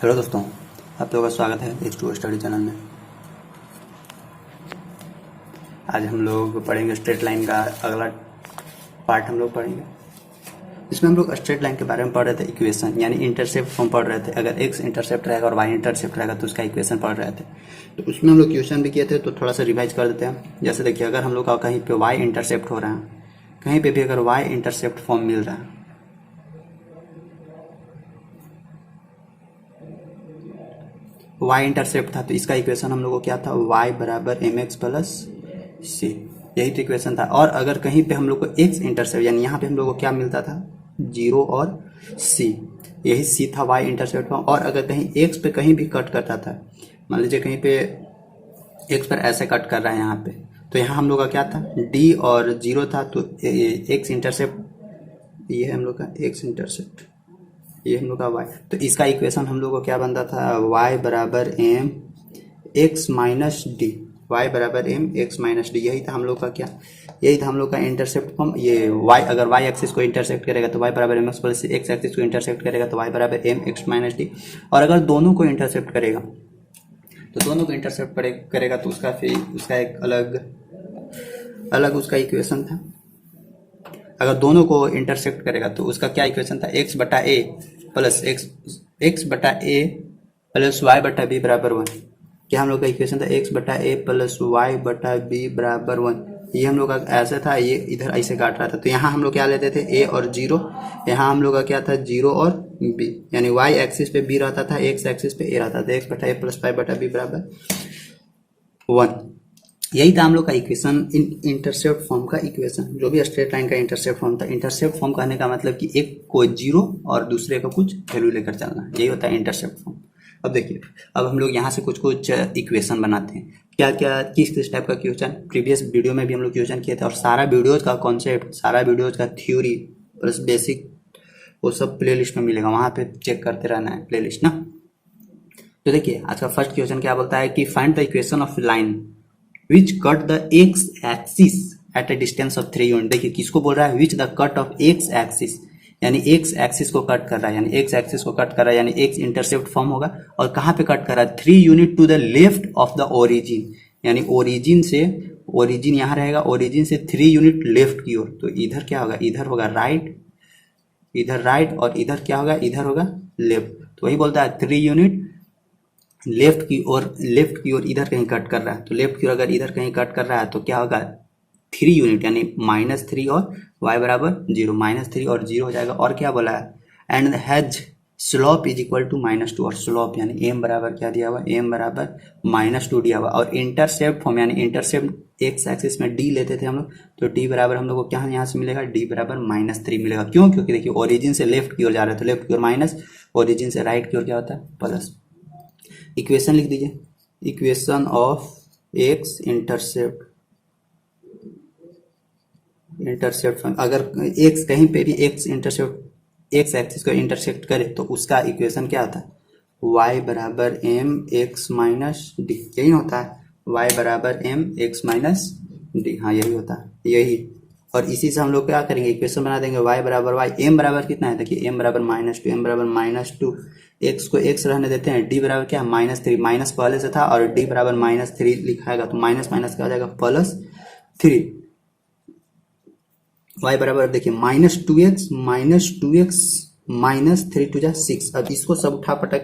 Hello दोस्तों, आप लोगों का स्वागत है H2O स्टडी चैनल में। आज हम लोग पढ़ेंगे स्ट्रेट लाइन का अगला पार्ट हम लोग पढ़ेंगे। इसमें हम लोग स्ट्रेट लाइन के बारे में पढ़ रहे थे, इक्वेशन यानी इंटरसेप्ट फॉर्म पढ़ रहे थे। अगर x इंटरसेप्ट रहेगा और y इंटरसेप्ट रहेगा तो उसका इक्वेशन पढ़ रहे थे। तो उसमें हम लोग क्वेश्चन भी किए थे, तो थोड़ा सा रिवाइज कर देते हैं। जैसे देखिए, अगर हम लोग का कहीं पे y इंटरसेप्ट हो रहा है, कहीं पे भी अगर y इंटरसेप्ट फॉर्म मिल रहा है, y इंटरसेप्ट था तो इसका इक्वेशन हम लोग को क्या था, y बराबर mx प्लस c, यही तो इक्वेशन था। और अगर कहीं पे हम लोग को x इंटरसेप्ट यानी यहाँ पे हम लोग को क्या मिलता था, 0 और c, यही c था y इंटरसेप्ट फॉर्म। और अगर कहीं x पे कहीं भी कट करता था, मान लीजिए कहीं पे x पर ऐसे कट कर रहा है यहाँ पे, तो यहाँ हम लोग का क्या था, d और 0 था, तो x इंटरसेप्ट ये है हम लोग का x इंटरसेप्ट, ये हम लोग का y। तो इसका इक्वेशन हम लोग को क्या बनता था, y बराबर m x minus D, y बराबर m x माइनस डी, यही था हम लोग का क्या, यही था हम लोग का इंटरसेप्ट फॉर्म। ये y अगर y एक्सिस को इंटरसेक्ट करेगा तो y बराबर m x plus x axis को इंटरसेक्ट करेगा तो y बराबर m x माइनस डी। और अगर दोनों को इंटरसेप्ट करेगा तो दोनों को इंटरसेप्ट करेगा तो उसका फिर उसका एक अलग उसका इक्वेशन था। अगर दोनों को इंटरसेक्ट करेगा तो उसका क्या इक्वेशन था, x बटा a प्लस x बटा a प्लस y बटा b बराबर 1। क्या हम लोग का इक्वेशन था, x बटा a प्लस y बटा b बराबर 1। ये हम लोग का ऐसा था, ये इधर ऐसे काट रहा था, तो यहाँ हम लोग क्या लेते थे, a और 0, यहाँ हम लोग का क्या था, 0 और b, यानी y एक्सिस पे b रहता था, x एक्सिस पे a रहता था। x बटा a प्लस y बटा b बराबर 1, यही था हम लोग का इक्वेशन, इंटरसेप्ट फॉर्म का इक्वेशन। जो भी स्ट्रेट लाइन का इंटरसेप्ट फॉर्म था, इंटरसेप्ट फॉर्म कहने का मतलब कि एक को 0 और दूसरे का कुछ वैल्यू लेकर चलना, यही होता है इंटरसेप्ट फॉर्म। अब देखिए, अब हम लोग यहाँ से कुछ इक्वेशन बनाते हैं। क्या क्या किस टाइप का क्वेश्चन प्रीवियस वीडियो में भी हम लोग क्वेश्चन किए थे, और सारा वीडियोज का कॉन्सेप्ट, सारा वीडियोज का थ्योरी प्लस बेसिक वो सब प्ले लिस्ट में मिलेगा, वहाँ पे चेक करते रहना है प्ले लिस्ट ना। तो देखिए, आज का फर्स्ट क्वेश्चन क्या बोलता है कि find the equation of line which cut the x axis at a distance of 3 unit. देखिए किसको बोल रहा है, which the cut of x axis, यानी x एक्सिस को कट कर रहा है, यानी x एक्सिस को कट कर रहा है, यानी x इंटरसेप्ट फॉर्म होगा। और कहाँ पे कट कर रहा है, 3 unit to the left of the origin, यानी ओरिजिन से, ओरिजिन यहाँ रहेगा, ओरिजिन से 3 यूनिट लेफ्ट की ओर। तो इधर क्या होगा, इधर होगा राइट, इधर राइट, और इधर क्या होगा, इधर होगा लेफ्ट। तो वही बोलता है 3 यूनिट लेफ्ट की ओर इधर कहीं कट कर रहा है, तो लेफ्ट की ओर अगर इधर कहीं कट कर रहा है तो क्या होगा, 3 यूनिट यानी -3 और y बराबर 0, -3 और 0 हो जाएगा। और क्या बोला है, and has slope is equal to -2, और स्लोप यानी m बराबर क्या दिया हुआ, m बराबर -2 दिया हुआ। और इंटरसेप्ट फॉर्म यानी इंटरसेप्ट x एक्सिस में d लेते थे हम लोग, तो d बराबर हम लोग को क्या यहाँ से मिलेगा, d बराबर -3 मिलेगा। क्यों, क्योंकि देखिए ओरिजिन से लेफ्ट की ओर जा रहे हैं तो लेफ्ट की ओर माइनस, ओरिजिन से राइट की ओर क्या होता है, प्लस। इक्वेशन लिख दीजिए, इक्वेशन ऑफ एक्स इंटरसेप्ट अगर एक्स कहीं पे भी एक्स इंटरसेप्ट एक्स एक्सिस को इंटरसेक्ट करे तो उसका इक्वेशन क्या आता है, y बराबर m x माइनस डी, यही होता है, y बराबर m x माइनस डी, हाँ यही होता है, यही। और इसी से हम लोग क्या करेंगे, इक्वेशन बना देंगे, y बराबर y, m बराबर कितना है, देखिए m बराबर -2, m बराबर -2, x को x रहने देते हैं, d बराबर क्या, -3, माइनस पहले से था और d बराबर -3 लिखाएगा तो माइनस माइनस क्या हो जाएगा, +3। y बराबर देखिए -2x -3 टू जा 6। अब इसको सब उठा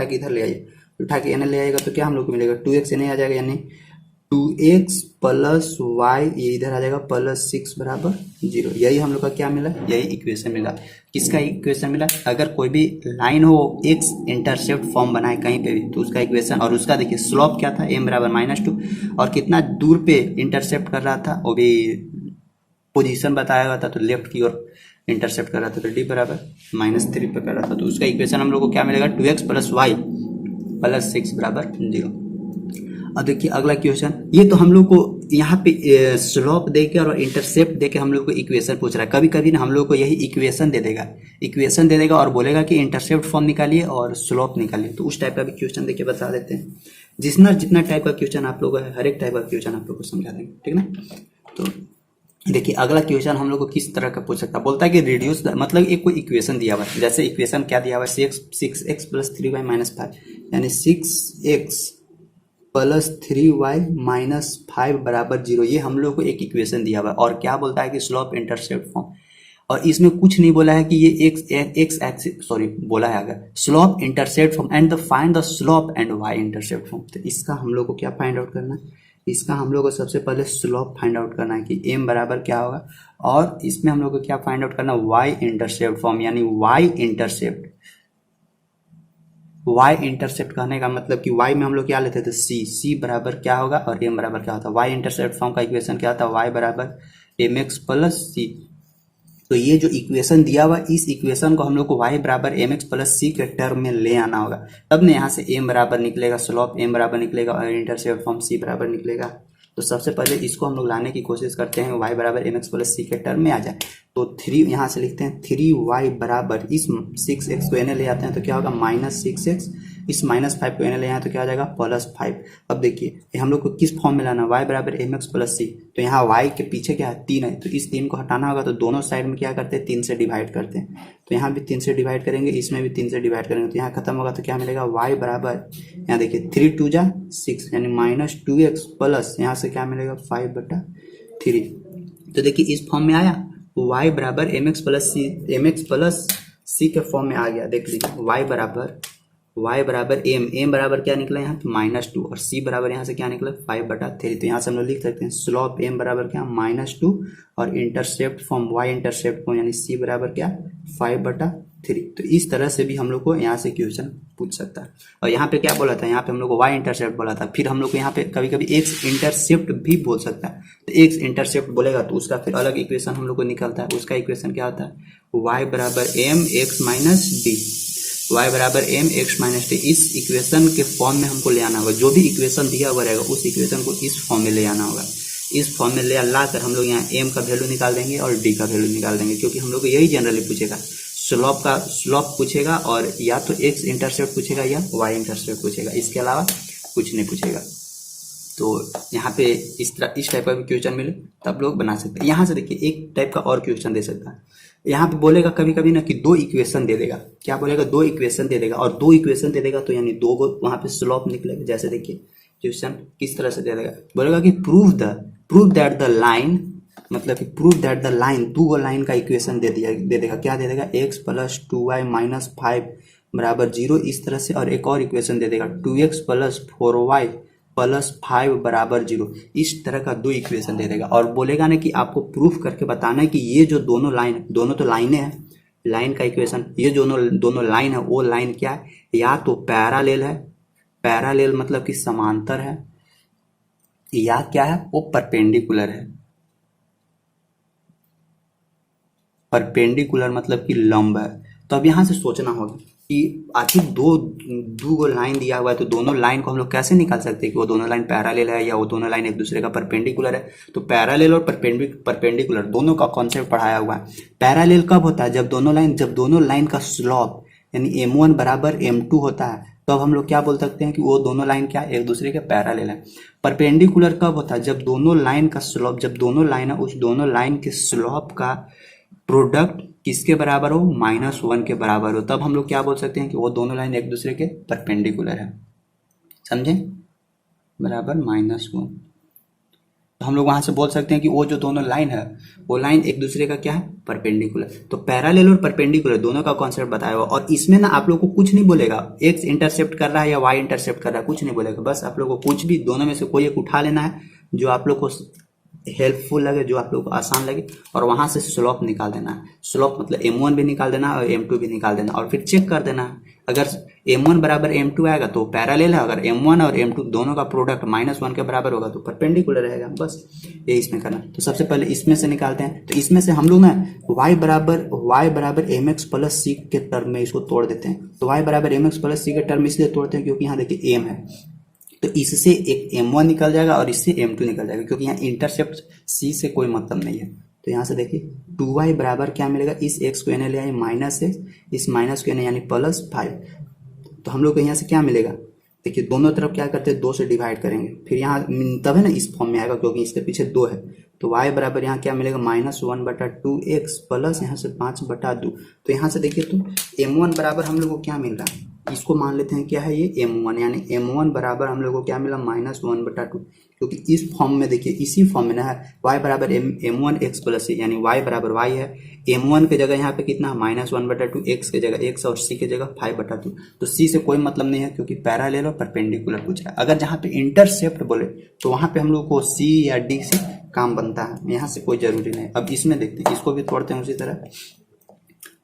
के इधर ले आइए, उठा के ले आएगा तो क्या हम लोग को मिलेगा, 2x नहीं आ जाएगा, यानी 2x प्लस y, ये इधर आ जाएगा +6 बराबर 0। यही हम लोग का क्या मिला, यही इक्वेशन मिला। किसका इक्वेशन मिला, अगर कोई भी लाइन हो x इंटरसेप्ट फॉर्म बनाए कहीं पे भी तो उसका इक्वेशन, और उसका देखिए स्लोप क्या था, m बराबर -2, और कितना दूर पे इंटरसेप्ट कर रहा था वो भी पोजीशन बताया हुआ था, तो लेफ्ट की ओर इंटरसेप्ट कर रहा था, तो d बराबर -3 पे कर रहा था। तो उसका इक्वेशन हम लोग को क्या मिलेगा, 2x प्लस y प्लस 6 बराबर 0। अब देखिए अगला क्वेश्चन, ये तो हम लोग को यहाँ पे स्लोप देके और इंटरसेप्ट देके हम लोग को इक्वेशन पूछ रहा है। कभी कभी ना हम लोग को यही इक्वेशन दे देगा और बोलेगा कि इंटरसेप्ट फॉर्म निकालिए और स्लोप निकालिए। तो उस टाइप का भी क्वेश्चन देके बता देते हैं। जितना जितना टाइप का क्वेश्चन आप लोग है, हर एक टाइप का क्वेश्चन आप लोग को समझा देंगे, ठीक ना। तो देखिए अगला क्वेश्चन हम लोग को किस तरह का पूछ सकता है, बोलता है कि रिड्यूस मतलब एक कोई इक्वेशन दिया हुआ है, जैसे इक्वेशन क्या दिया हुआ है, 6x प्लस 3y माइनस 5, यानी 6x प्लस 3y माइनस 5 बराबर 0, ये हम लोग को एक इक्वेशन दिया हुआ है। और क्या बोलता है कि स्लोप इंटरसेप्ट फॉर्म, और इसमें कुछ नहीं बोला है कि ये एक्स एक्सिस सॉरी बोला है अगर slope intercept form and the find the slope and Y intercept form. तो इसका हम लोग को क्या फाइंड आउट करना है, इसका हम लोग को सबसे पहले स्लोप फाइंड आउट करना है कि m बराबर क्या होगा, और इसमें हम लोग को क्या फाइंड आउट करना है, वाई इंटरसेप्ट फॉर्म, यानी वाई इंटरसेप्ट। वाई इंटरसेप्ट कहने का मतलब कि वाई में हम लोग क्या लेते थे, सी बराबर क्या होगा और m बराबर क्या होता है। वाई इंटरसेप्ट फॉर्म का इक्वेशन क्या होता है, वाई बराबर mx प्लस सी। तो ये जो इक्वेशन दिया हुआ, इस इक्वेशन को हम लोग को y बराबर mx प्लस सी के टर्म में ले आना होगा, तब ना यहाँ से m बराबर निकलेगा, स्लोप m बराबर निकलेगा और इंटरसेप्ट फॉर्म c बराबर निकलेगा। तो सबसे पहले इसको हम लोग लाने की कोशिश करते हैं, y बराबर mx प्लस सी के टर्म में आ जाए। तो 3 यहाँ से लिखते हैं 3y बराबर इस 6x को एन ले आते हैं तो क्या होगा -6x, इस -5 को एन ले आए तो क्या हो जाएगा +5। अब देखिए हम लोग को किस फॉर्म में लाना है, y बराबर mx प्लस सी, तो यहाँ y के पीछे क्या है 3 है, तो इस 3 को हटाना होगा, तो दोनों साइड में क्या करते हैं 3 से डिवाइड करते हैं। तो यहाँ भी 3 से डिवाइड करेंगे, इसमें भी 3 से डिवाइड करेंगे, तो यहाँ खत्म होगा तो क्या मिलेगा, y बराबर यहाँ देखिए 3 2 जा 6 यानी -2x प्लस यहाँ से क्या मिलेगा 5/3। तो देखिए इस फॉर्म में आया, y बराबर mx प्लस सी के फॉर्म में आ गया। देख लीजिए y बराबर m बराबर क्या निकला यहाँ पे -2 और c बराबर यहाँ से क्या निकला 5/3। तो यहाँ से हम लोग लिख सकते हैं स्लोप m बराबर क्या -2 और intercept form y intercept form यानी c बराबर क्या 5/3। तो इस तरह से भी हम लोग को यहाँ से क्वेश्चन पूछ सकता है। और यहाँ पे क्या बोला था, यहाँ पे हम लोग को y इंटरसेप्ट बोला था, फिर हम लोग को यहाँ पे कभी कभी x इंटरसेप्ट भी बोल सकता है। तो x इंटरसेप्ट बोलेगा तो उसका फिर अलग इक्वेशन हम लोग को निकलता है। उसका इक्वेशन क्या होता है, y बराबर m x minus D, y बराबर m x माइनस डी। इस इक्वेशन के फॉर्म में हमको ले आना होगा, जो भी इक्वेशन दिया हुआ रहेगा उस इक्वेशन को इस फॉर्म में ले आना होगा। इस फॉर्म में ले ला कर हम लोग यहाँ m का वैल्यू निकाल देंगे और d का वैल्यू निकाल देंगे, क्योंकि हम लोग को यही जनरली पूछेगा, स्लोप पूछेगा और या तो x इंटरसेप्ट पूछेगा या y इंटरसेप्ट पूछेगा, इसके अलावा कुछ नहीं पूछेगा। तो यहाँ पे इस टाइप का भी क्वेश्चन मिले तब लोग बना सकते हैं। यहाँ से देखिए एक टाइप का और क्वेश्चन दे सकता है, यहाँ पे बोलेगा कभी कभी ना कि 2 इक्वेशन दे देगा, क्या बोलेगा 2 इक्वेशन दे देगा, और 2 इक्वेशन दे देगा तो यानी 2 को वहाँ पे स्लोप निकलेगा। जैसे देखिए क्वेश्चन किस तरह से दे देगा, बोलेगा कि प्रूव दैट द लाइन, मतलब कि prove that the line, 2 line का इक्वेशन दे देगा, क्या दे देगा x प्लस 2y माइनस 5 बराबर 0 इस तरह से, और एक और इक्वेशन दे देगा 2x प्लस 4y प्लस 5 बराबर 0, इस तरह का 2 इक्वेशन दे देगा। और बोलेगा ना कि आपको प्रूफ करके बताना है कि ये जो दोनों लाइन, दोनों तो लाइनें हैं, लाइन का इक्वेशन, ये दोनों लाइन है, वो लाइन क्या है, या तो पैरालेल है, पैरालेल मतलब कि समांतर है, या क्या है वो परपेंडिकुलर है। परपेंडिकुलर मतलब कि लंब है। तो अब यहाँ से सोचना होगा कि आखिर दो लाइन दिया हुआ है, तो दोनों लाइन को हम लोग कैसे निकाल सकते हैं कि वो दोनों लाइन पैरेलल है या वो दोनों लाइन एक दूसरे का परपेंडिकुलर है। तो पैरेलल और परपेंडिकुलर दोनों का कॉन्सेप्ट पढ़ाया हुआ है। पैरेलल कब होता है, जब दोनों लाइन का स्लोप यानी m1 बराबर m2 होता है, तो अब हम लोग क्या बोल सकते हैं कि वो दोनों लाइन क्या एक दूसरे के पैरेलल है। परपेंडिकुलर कब होता है, जब दोनों लाइन का स्लोप, जब दोनों लाइन है उस दोनों लाइन के स्लोप का प्रोडक्ट किसके बराबर हो, -1 के बराबर हो, तब हम लोग क्या बोल सकते हैं कि वो दोनों लाइन एक दूसरे के परपेंडिकुलर है। समझे, बराबर -1। तो हम लोग वहां से बोल सकते हैं कि वो जो दोनों लाइन है वो लाइन एक दूसरे का क्या है, परपेंडिकुलर। तो पैरेलल और परपेंडिकुलर दोनों का कॉन्सेप्ट बताया हुआ, और इसमें ना आप लोग को कुछ नहीं बोलेगा x इंटरसेप्ट कर रहा है या y इंटरसेप्ट कर रहा है, कुछ नहीं बोलेगा। बस आप लोग को कुछ भी दोनों में से कोई एक उठा लेना है जो आप लोग को हेल्पफुल लगे, जो आप लोग को आसान लगे, और वहां से स्लोप निकाल देना है। स्लोप मतलब m1 भी निकाल देना और m2 भी निकाल देना, और फिर चेक कर देना है। अगर m1 बराबर m2 आएगा तो पैरेलल है, अगर m1 और m2 दोनों का प्रोडक्ट -1 के बराबर होगा तो परपेंडिकुलर रहेगा। बस ये इसमें करना। तो सबसे पहले इसमें से निकालते हैं। तो इसमें से हम लोग ना y बराबर mx प्लस सी के टर्म में इसको तोड़ देते हैं। तो y बराबर mx प्लस सी के टर्म में इसलिए तोड़ते हैं क्योंकि यहाँ देखिए m है, तो इससे एक m1 निकल जाएगा और इससे m2 निकल जाएगा, क्योंकि यहाँ इंटरसेप्ट c से कोई मतलब नहीं है। तो यहाँ से देखिए 2y बराबर क्या मिलेगा, इस x को यानी ले आए -x, इस माइनस को यानी +5। तो हम लोग को यहाँ से क्या मिलेगा, देखिए दोनों तरफ क्या करते हैं 2 से डिवाइड करेंगे, फिर यहाँ तब है ना इस फॉर्म में आएगा क्योंकि इसके पीछे 2 है। तो y बराबर यहाँ क्या मिलेगा -1/2x प्लस यहाँ से 5/2। तो यहाँ से देखिए तो m1 बराबर हम लोग को क्या मिल रहा है, इसको मान लेते हैं क्या है ये m1, यानी m1 बराबर हम लोग को क्या मिला -1/2, क्योंकि इस फॉर्म में देखिए इसी फॉर्म में ना है y बराबर m1 x प्लस c, यानी y बराबर y है, m1 के जगह यहाँ पे कितना -1/2, x के जगह x और c के जगह 5/2। तो c से कोई मतलब नहीं है क्योंकि पैरेलल और परपेंडिकुलर पूछ रहा है। अगर जहाँ पे इंटरसेप्ट बोले तो वहाँ पे हम लोग को c या d से काम बनता है, यहाँ से कोई जरूरी नहीं। अब इसमें देखते हैं, इसको भी तोड़ते हैं उसी तरह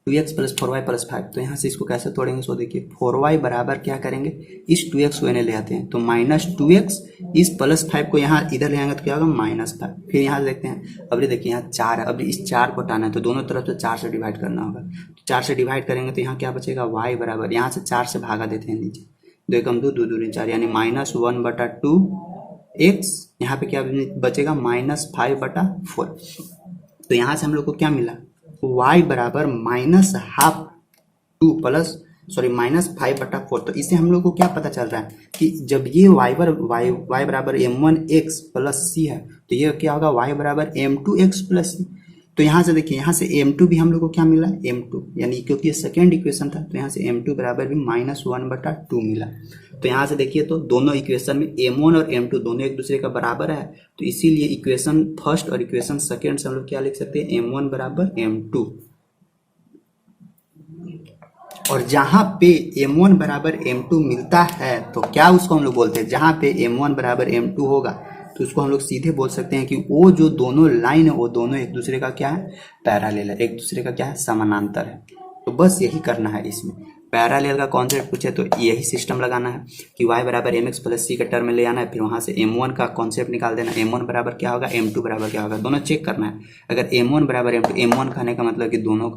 2x प्लस 4y प्लस 5। तो यहाँ से इसको कैसे तोड़ेंगे, सो देखिए 4y बराबर क्या करेंगे, इस 2x को इन्हें ले आते हैं तो -2x, इस +5 को यहाँ इधर ले आएंगे तो क्या होगा -5। फिर यहाँ से देखते हैं, अब ये देखिए यहाँ 4 है, अब इस 4 को हटाना है तो दोनों तरफ से 4 से डिवाइड करना होगा। तो 4 से डिवाइड करेंगे तो यहाँ क्या बचेगा, y बराबर यहाँ से 4 से भागा देते हैं नीचे, 2 एकम 2, 2 दूनी 4, यानी -1/2x, यहाँ पे क्या बचेगा -5/4। तो यहाँ से हम लोग को क्या मिला, y बराबर -5/4। तो इससे हम लोग को क्या पता चल रहा है कि जब ये y बराबर m1x प्लस c है तो ये क्या होगा y बराबर m2x प्लस c। तो यहाँ से देखिए, यहाँ से m2 भी हम लोग को क्या मिला m2, यानी क्योंकि ये सेकेंड इक्वेशन था तो यहाँ से m2 बराबर भी -1/2 मिला। तो यहाँ से देखिए तो दोनों इक्वेशन में m1 और m2 दोनों एक दूसरे का बराबर है, तो इसीलिए इक्वेशन फर्स्ट और इक्वेशन सेकेंड से हम लोग क्या लिख सकते हैं, m1 बराबर m2। और जहाँ पे m1 बराबर m2 मिलता है तो क्या उसको हम लोग बोलते हैं, जहाँ पे m1 बराबर m2 होगा तो उसको हम लोग सीधे बोल सकते हैं कि वो जो दोनों लाइन है वो दोनों एक दूसरे का क्या है, पैरेलल है, एक दूसरे का क्या है, समानांतर है। तो बस यही करना है इसमें, पैरेलल का कॉन्सेप्ट पूछे तो यही सिस्टम लगाना है कि y बराबर mx प्लस c के टर्म में ले आना है, फिर वहाँ से m1 का कॉन्सेप्ट निकाल देना, m1 बराबर क्या होगा, m2 बराबर क्या होगा, दोनों चेक करना है। अगर m1 बराबर m2, m1 कहने का मतलब कि दोनों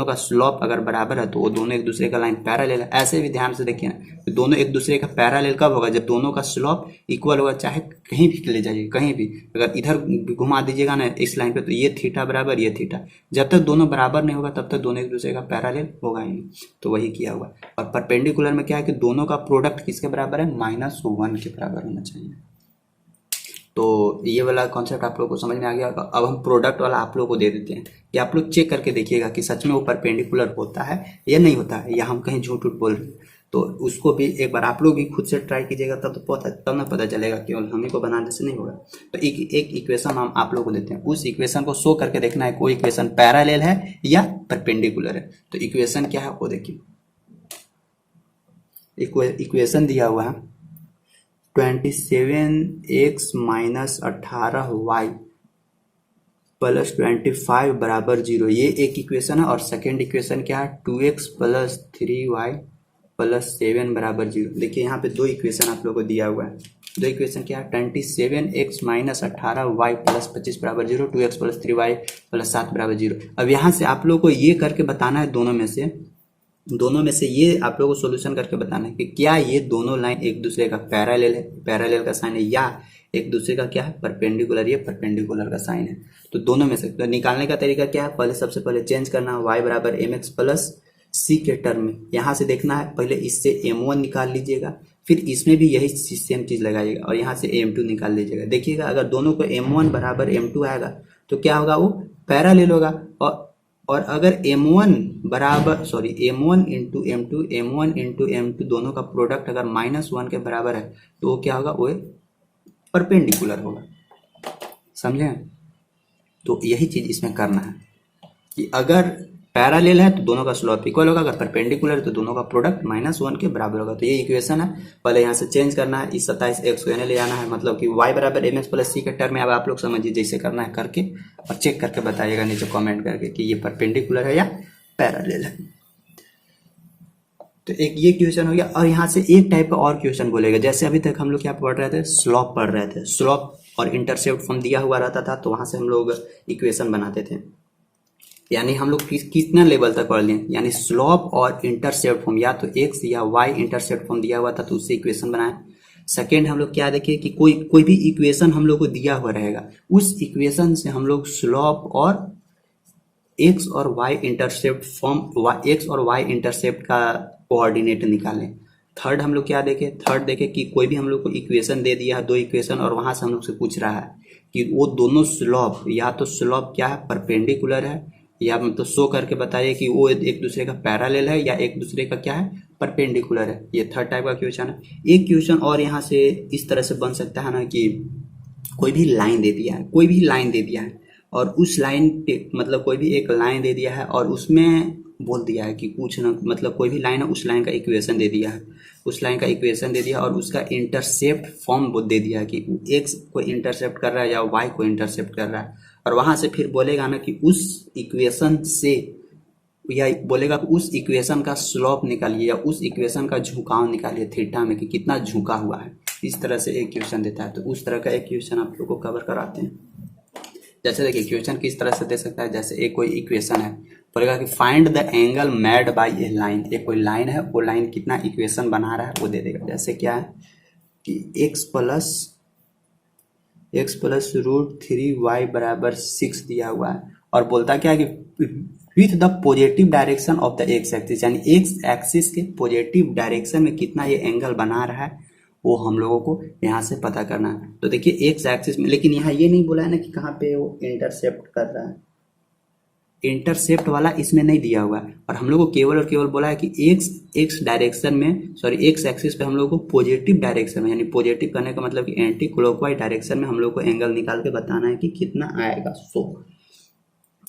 का स्लोप अगर बराबर है तो वो दोनों एक दूसरे का लाइन पैरेलल है। ऐसे भी ध्यान से देखिए ना, दोनों एक दूसरे का पैरेलल कब होगा, जब दोनों का स्लोप इक्वल होगा, चाहे कहीं भी ले जाइए, कहीं भी अगर इधर घुमा दीजिएगा ना इस लाइन पे तो ये थीटा बराबर ये थीटा, जब तक दोनों बराबर नहीं होगा तब तक दोनों एक दूसरे का पैरेलल होगा ही नहीं। तो वही किया हुआ। और परपेंडिकुलर में क्या है कि दोनों का प्रोडक्ट किसके बराबर है, -1 के बराबर होना चाहिए। तो ये वाला कॉन्सेप्ट आप लोग को समझ में आ गया। अब हम प्रोडक्ट वाला आप लोग को दे देते हैं कि आप लोग चेक करके देखिएगा कि सच में वो परपेंडिकुलर होता है या नहीं होता है, या हम कहीं झूठ बोल रहे हैं। तो उसको भी एक बार आप लोग भी खुद से ट्राई कीजिएगा, तब ना पता चलेगा, केवल हम ही को बनाने से नहीं होगा। तो एक इक्वेशन हम आप लोग को देते हैं, उस इक्वेशन को शो करके देखना है कोई इक्वेशन पैरेलल है या परपेंडिकुलर है। तो इक्वेशन क्या है वो देखिए, इक्वेशन दिया हुआ है 27x माइनस 18y प्लस 25 बराबर 0, ये एक इक्वेशन है। और सेकेंड इक्वेशन क्या है, 2x प्लस 3y प्लस 7 बराबर 0। देखिए यहाँ पे दो इक्वेशन आप लोगों को दिया हुआ है, दो इक्वेशन क्या है, 27x माइनस 18y प्लस 25 बराबर 0, 2x प्लस 3y प्लस 7 बराबर 0। अब यहाँ से आप लोग को ये करके बताना है, दोनों में से ये आप लोगों को सोल्यूशन करके बताना है कि क्या ये दोनों लाइन एक दूसरे का पैरेलल है, पैरेलल का साइन है, या एक दूसरे का क्या है, परपेंडिकुलर, ये परपेंडिकुलर का साइन है। तो दोनों में से तो निकालने का तरीका क्या है, पहले सबसे पहले चेंज करना है, y बराबर mx प्लस c के टर्म में यहाँ से देखना है, पहले इससे m1 निकाल लीजिएगा, फिर इसमें भी यही सेम चीज लगाइएगा और यहाँ से m2 निकाल लीजिएगा। देखिएगा अगर दोनों को m1 बराबर m2 आएगा तो क्या होगा, वो पैरेलल होगा। और अगर m1 इंटू m2 दोनों का प्रोडक्ट अगर -1 के बराबर है तो वो क्या होगा, वो परपेंडिकुलर होगा। समझे? तो यही चीज इसमें करना है कि अगर पैरेलल है तो दोनों का स्लोप इक्वल होगा, अगर परपेंडिकुलर है तो दोनों का प्रोडक्ट -1 के बराबर होगा। तो ये इक्वेशन है, पहले यहाँ से चेंज करना है, इस 27x को यानी ले आना है, मतलब कि y बराबर mx प्लस c के टर्म में। अब आप लोग समझिए, जैसे करना है करके और चेक करके बताइएगा नीचे कमेंट करके कि ये परपेंडिकुलर है या पैरेलल है। तो एक ये क्वेश्चन हो गया। और यहाँ से एक टाइप का और क्वेश्चन बोलेगा, जैसे अभी तक हम लोग क्या पढ़ रहे थे, स्लोप पढ़ रहे थे, स्लोप और इंटरसेप्ट फॉर्म दिया हुआ रहता था तो वहां से हम लोग इक्वेशन बनाते थे। यानी हम लोग कितना लेवल तक पढ़ लिए, यानी स्लोप और इंटरसेप्ट फॉर्म, या तो x या y इंटरसेप्ट फॉर्म दिया हुआ था तो उससे इक्वेशन बनाए। सेकेंड हम लोग क्या देखिए कि कोई भी इक्वेशन हम लोग को दिया हुआ रहेगा, उस इक्वेशन से हम लोग स्लोप और x और y इंटरसेप्ट फॉर्म, x और y इंटरसेप्ट का कोऑर्डिनेट निकालें। थर्ड हम लोग क्या देखे, थर्ड देखे कि कोई भी हम लोग को इक्वेशन दे दिया है, दो इक्वेशन, और वहां से हम लोग से पूछ रहा है कि वो दोनों स्लोप, या तो स्लोप क्या है परपेंडिकुलर है, या मतलब शो करके बताइए कि वो एक दूसरे का पैरेलल है या एक दूसरे का क्या है परपेंडिकुलर है। ये थर्ड टाइप का क्वेश्चन है। एक क्वेश्चन और यहाँ से इस तरह से बन सकता है ना कि कोई भी लाइन दे दिया है, कोई भी लाइन दे दिया है और उस लाइन पे मतलब कोई भी एक लाइन दे दिया है और उसमें बोल दिया है कि कुछ ना मतलब कोई भी लाइन है उस लाइन का इक्वेशन दे दिया है, उस लाइन का इक्वेशन दे दिया और उसका इंटरसेप्ट फॉर्म दे दिया है कि एक्स को इंटरसेप्ट कर रहा है या वाई को इंटरसेप्ट कर रहा है, और वहां से फिर बोलेगा ना कि उस इक्वेशन से, या बोलेगा कि उस इक्वेशन का स्लोप निकालिए या उस इक्वेशन का झुकाव निकालिए थीटा में कि कितना झुका हुआ है। इस तरह से एक क्वेश्चन देता है, तो उस तरह का एक क्वेश्चन आप लोग को कवर कराते हैं। जैसे देखिए क्वेश्चन किस तरह से दे सकता है, जैसे एक कोई इक्वेशन है, बोलेगा कि find the angle made by A line, एक कोई लाइन है वो लाइन कितना इक्वेशन बना रहा है वो दे देगा। जैसे क्या है कि x प्लस √3y बराबर 6 दिया हुआ है और बोलता क्या है कि with the positive direction of the x axis, यानी एक्स एक्सिस के पॉजिटिव डायरेक्शन में कितना ये एंगल बना रहा है वो हम लोगों को यहाँ से पता करना है। तो देखिए एक्स एक्सिस में, लेकिन यहाँ ये नहीं बोला है ना कि कहाँ पे वो इंटरसेप्ट कर रहा है, इंटरसेप्ट वाला इसमें नहीं दिया हुआ है, और हम लोग को केवल और केवल बोला है कि एक्स डायरेक्शन में, सॉरी एक्स एक्सिस पे हम लोग को पॉजिटिव डायरेक्शन में, यानी पॉजिटिव करने का मतलब कि एंटी क्लॉकवाइज डायरेक्शन में हम लोग को एंगल निकाल के बताना है कि कितना आएगा।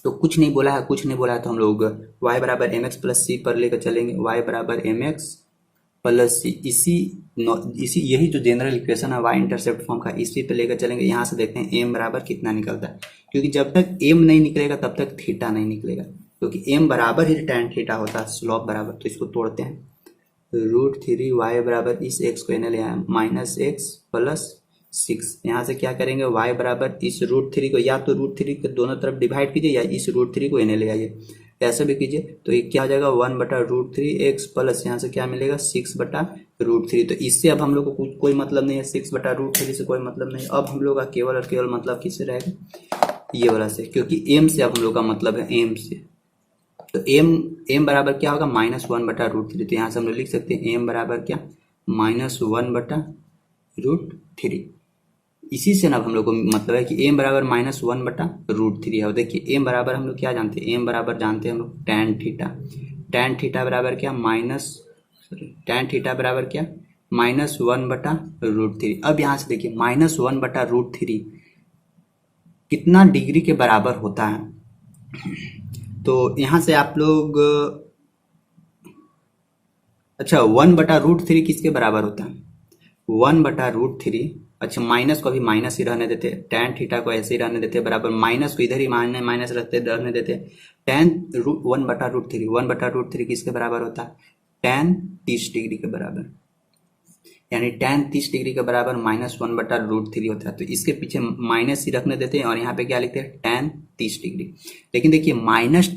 तो कुछ नहीं बोला है, कुछ नहीं बोला है, तो हम लोग y बराबर एम एक्स प्लस सी पर लेकर चलेंगे, y बराबर एम एक्स प्लस सी, इसी यही जो जनरल इक्वेशन है y इंटरसेप्ट फॉर्म का, इसी पे लेकर चलेंगे। यहाँ से देखते हैं m बराबर कितना निकलता है, क्योंकि जब तक m नहीं निकलेगा तब तक थीटा नहीं निकलेगा, क्योंकि m बराबर ही tan थीटा होता है स्लोप बराबर। तो इसको तोड़ते हैं, √3y बराबर इस x को इन्हें ले आया माइनस एक्स प्लस 6, यहाँ से क्या करेंगे y बराबर इस √3 को, या तो √3 के दोनों तरफ डिवाइड कीजिए या इस √3 को इन्हें ले आइए, ऐसे भी कीजिए। तो ये क्या हो जाएगा 1/√3 x प्लस यहाँ से क्या मिलेगा 6/√3। तो इससे अब हम लोग को कोई मतलब नहीं है, 6/√3 से कोई मतलब नहीं। अब हम लोग का केवल और केवल मतलब किससे रहेगा, ये वाला से, क्योंकि m से अब हम लोग का मतलब है m से। तो m बराबर क्या होगा -1/√3। तो यहाँ से हम लोग लिख सकते हैं m बराबर क्या -1/√3। इसी से ना हम लोग को मतलब है कि m बराबर -1/√3 है। और देखिए m बराबर हम लोग क्या जानते हैं, m बराबर जानते हैं हम लोग tan थीटा, tan थीटा बराबर क्या tan थीटा बराबर क्या -1/√3। अब यहाँ से देखिए -1/√3 कितना डिग्री के बराबर होता है, तो यहाँ से आप लोग, अच्छा 1/√3 किसके बराबर होता है, 1/√3, अच्छा माइनस को भी माइनस ही रहने देते, tan थीटा को ऐसे ही रहने देते, बराबर माइनस को इधर ही माइनस रहने देते, tan 1/√3 किसके बराबर होता है, tan 30 डिग्री के बराबर, यानी tan 30 डिग्री के बराबर -1/√3 होता है। तो इसके पीछे माइनस ही रखने देते हैं और यहाँ पे क्या लिखते हैं tan 30 डिग्री। लेकिन देखिए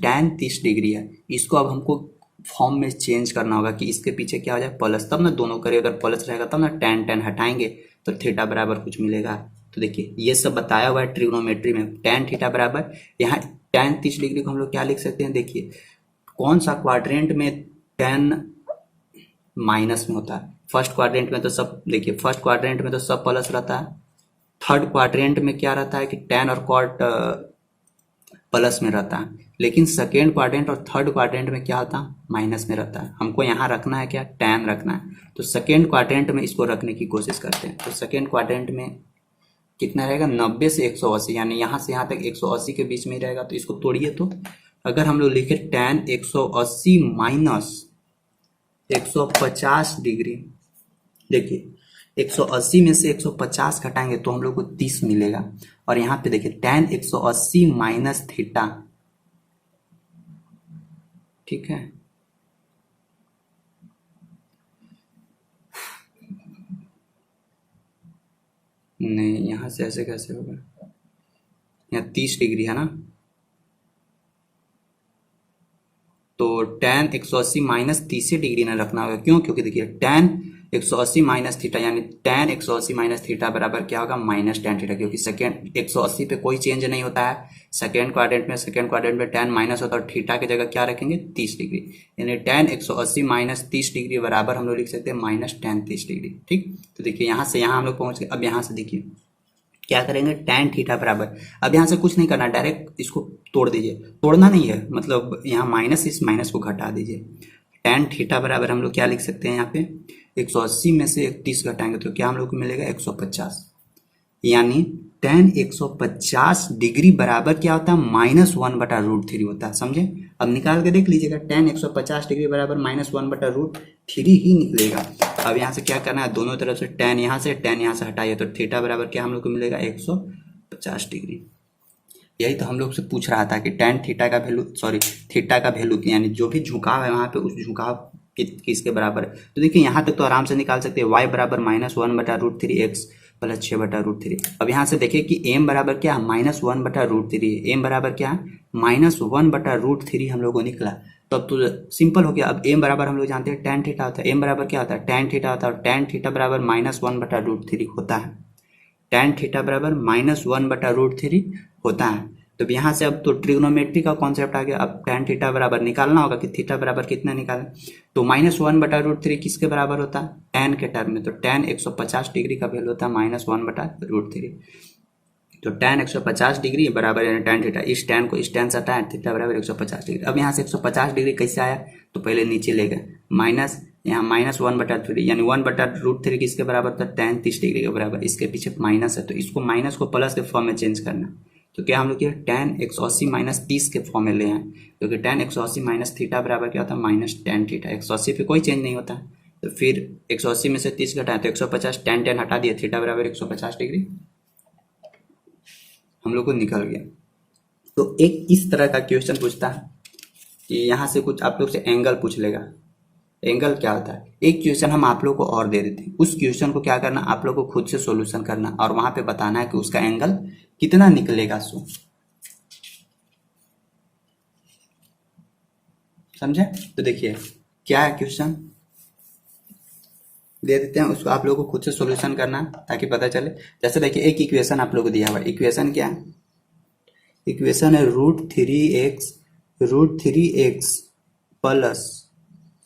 tan 30 डिग्री है, इसको अब हमको फॉर्म में चेंज करना होगा कि इसके पीछे क्या हो जाए प्लस, तब ना दोनों करे, अगर प्लस रहेगा तब ना tan हटाएंगे तो थीटा बराबर कुछ मिलेगा। तो देखिए ये सब बताया हुआ है ट्रिग्नोमेट्री में, tan थीटा बराबर, यहाँ tan 30 डिग्री को हम लोग क्या लिख सकते हैं, देखिए कौन सा क्वाड्रेंट में tan माइनस में होता है, फर्स्ट क्वाड्रेंट में तो सब, देखिए फर्स्ट क्वाड्रेंट में तो सब प्लस रहता है, थर्ड क्वाड्रेंट में क्या रहता है कि tan और cot प्लस में रहता है, लेकिन सेकेंड क्वाड्रेंट और थर्ड क्वाड्रेंट में क्या होता है माइनस में रहता है। हमको यहाँ रखना है क्या, tan रखना है, तो सेकेंड क्वाड्रेंट में इसको रखने की कोशिश करते हैं। तो सेकेंड क्वाड्रेंट में कितना रहेगा 90 से 180, यानी यहाँ से यहाँ तक 180 के बीच में ही रहेगा। तो इसको तोड़िए, तो अगर हम लोग लिखे tan 180 माइनस 150 डिग्री, देखिए 180 में से 150 घटाएंगे तो हम लोग को 30 मिलेगा, और यहाँ पे देखिए tan 180 माइनस थीटा, ठीक है, नहीं यहाँ से ऐसे कैसे होगा, यहाँ 30 डिग्री है ना, तो tan 180 माइनस 30 डिग्री ना रखना होगा, क्यों, क्योंकि देखिए tan 180 माइनस थीटा, यानी tan 180 माइनस थीटा बराबर क्या होगा -tan थीटा, क्योंकि सेकेंड 180 पे कोई चेंज नहीं होता है, सेकेंड क्वाड्रेंट में tan माइनस होता है और थीटा की जगह क्या रखेंगे 30 डिग्री, यानी tan 180 माइनस 30 डिग्री बराबर हम लोग लिख सकते हैं -tan 30 डिग्री। ठीक, तो देखिए यहाँ से यहाँ हम लोग पहुंच गए। अब यहाँ से देखिए क्या करेंगे, tan थीटा बराबर, अब यहाँ से कुछ नहीं करना, डायरेक्ट इसको तोड़ दीजिए, तोड़ना नहीं है मतलब यहाँ माइनस, इस माइनस को घटा दीजिए। tan थीटा बराबर हम लोग क्या लिख सकते हैं यहाँ पे, 180 में से 31 घटाएंगे तो क्या हम लोग को मिलेगा 150, यानी tan 150 डिग्री बराबर क्या होता है, -1/√3 होता है, समझे। अब निकाल के देख लीजिएगा, tan 150 डिग्री बराबर -1/√3 ही निकलेगा। अब यहाँ से क्या करना है, दोनों तरफ से tan यहाँ से हटाइए तो थीटा बराबर क्या हम लोग को मिलेगा 150 डिग्री। यही तो हम लोग से पूछ रहा था कि tan थीटा का वैल्यू, सॉरी थीटा का वैल्यू यानी जो भी झुकाव है वहाँ पे उस झुकाव किसके बराबर है। तो देखिए यहाँ तक तो आराम से निकाल सकते हैं, y बराबर -1/√3 x प्लस 6/√3। अब यहाँ से देखिए कि m बराबर क्या है, -1/√3, m बराबर क्या है -1/√3 हम लोग को निकला। तब तो सिंपल हो गया। अब m बराबर हम लोग जानते हैं tan थीटा होता है, m बराबर क्या होता है tan थीटा होता है, और tan थीटा बराबर -1/√3 होता है, tan थीटा बराबर -1/√3 होता है। तो यहाँ से अब तो ट्रिग्नोमेट्री का कॉन्सेप्ट आ गया। अब tan थीटा बराबर निकालना होगा कि थीटा बराबर कितना निकालें, तो -1/√3 किसके बराबर होता है, tan के टर्म में, तो tan 150 डिग्री का वैल्यू होता है -1/√3। तो tan 150 डिग्री बराबर यानी tan थीटा, इस tan को इस tan से हटाया, थीटा बराबर 150 डिग्री। अब यहाँ से 150 डिग्री कैसे आया, तो पहले नीचे ले गए माइनस, यहाँ -1/3 यानी 1/√3 किसके बराबर था, tan 30 डिग्री के बराबर, इसके पीछे माइनस है तो इसको माइनस को प्लस के फॉर्म में चेंज करना। तो क्या हम लोग किया, tan 180 - 30 के फॉर्म में ले आए, क्योंकि tan 180 - थीटा बराबर क्या होता है -tan थीटा। 180 पे कोई चेंज नहीं होता, तो फिर 180 में से 30 घटाए तो 150, tan हटा दिया, थीटा बराबर 150 डिग्री हम लोग को निकल गया। तो एक इस तरह का क्वेश्चन पूछता है कि यहाँ से कुछ आप लोग से एंगल पूछ लेगा, एंगल क्या होता है। एक क्वेश्चन हम आप लोग को और दे देते हैं, उस क्वेश्चन को क्या करना, आप लोग को खुद से सॉल्यूशन करना और वहां पे बताना है कि उसका एंगल कितना निकलेगा। समझे। तो देखिए क्या है क्वेश्चन, दे देते हैं, उसको आप लोगों को खुद से सॉल्यूशन करना ताकि पता चले। जैसे देखिए एक इक्वेशन आप लोग को दिया हुआ है, इक्वेशन क्या है, इक्वेशन है √3x प्लस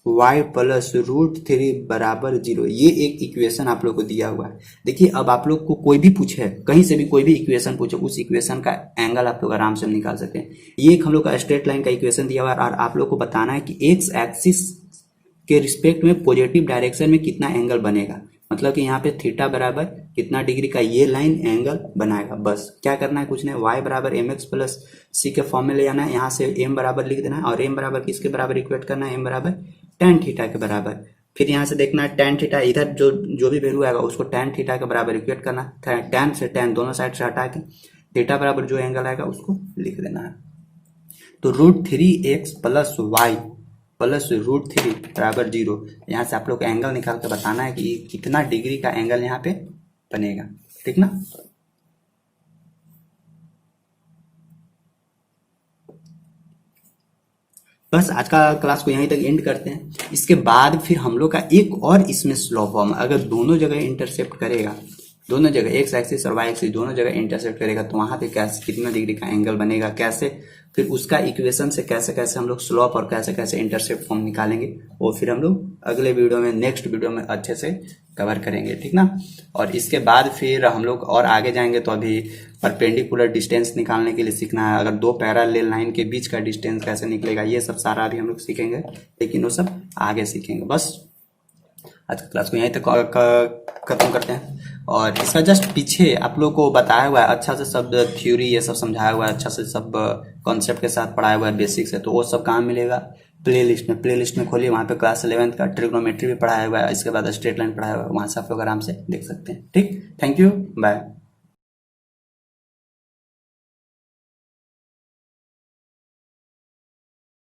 y प्लस √3 बराबर 0। ये एक इक्वेशन आप लोग को दिया हुआ है। देखिए अब आप लोग को कोई भी पूछे, कहीं से भी कोई भी इक्वेशन पूछे, उस इक्वेशन का एंगल आप लोग आराम से निकाल सकते हैं। ये एक हम लोग का स्ट्रेट लाइन का इक्वेशन दिया हुआ है और आप लोग को बताना है कि एक्स एक्सिस के रिस्पेक्ट में पॉजिटिव डायरेक्शन में कितना एंगल बनेगा, मतलब कि यहाँ पे थीटा बराबर कितना डिग्री का ये लाइन एंगल बनाएगा। बस क्या करना है, कुछ नहीं, y बराबर mx प्लस c के फॉर्म में ले जाना है, यहाँ से m बराबर लिख देना है और m बराबर किसके बराबर इक्वेट करना है, m बराबर tan थीटा के बराबर। फिर यहाँ से देखना है tan थीटा, इधर जो भी वैल्यू आएगा उसको tan थीटा के बराबर इक्वेट करना है, tan से tan दोनों साइड से हटा के थीटा बराबर जो एंगल आएगा उसको लिख देना है। तो √3x प्लस y प्लस √3 बराबर 0। यहाँ से आप लोग एंगल निकाल के बताना है कि कितना डिग्री का एंगल यहाँ पे बनेगा, ठीक ना। बस आज का क्लास को यहीं तक एंड करते हैं। इसके बाद फिर हम लोग का एक और इसमें स्लो फॉर्म, अगर दोनों जगह इंटरसेप्ट करेगा, दोनों जगह एक्स एक्सिस और वाई एक्सिस दोनों जगह इंटरसेप्ट करेगा तो वहां पे कैसे कितना डिग्री का एंगल बनेगा, कैसे फिर उसका इक्वेशन से कैसे कैसे हम लोग स्लोप और कैसे कैसे इंटरसेप्ट फॉर्म निकालेंगे, वो फिर हम लोग अगले वीडियो में, नेक्स्ट वीडियो में अच्छे से कवर करेंगे, ठीक ना। और इसके बाद फिर हम लोग और आगे जाएंगे तो अभी परपेंडिकुलर डिस्टेंस निकालने के लिए सीखना है, अगर दो पैरेलल लाइन के बीच का डिस्टेंस कैसे निकलेगा, ये सब सारा अभी हम लोग सीखेंगे, लेकिन वो सब आगे सीखेंगे। बस आज की क्लास को यहीं तक खत्म करते हैं। और इसका जस्ट पीछे आप लोग को बताया हुआ है अच्छा से, सब थ्योरी ये सब समझाया हुआ है अच्छा से, सब कॉन्सेप्ट के साथ पढ़ाया हुआ है, बेसिक्स है, तो वो सब कहाँ मिलेगा, प्लेलिस्ट में खोलिए, वहाँ पे क्लास 11th का ट्रिग्नोमेट्री भी पढ़ाया हुआ है, इसके बाद स्ट्रेट लाइन पढ़ाया हुआ है, वहाँ से आप लोग आराम से देख सकते हैं। ठीक, थैंक यू, बाय।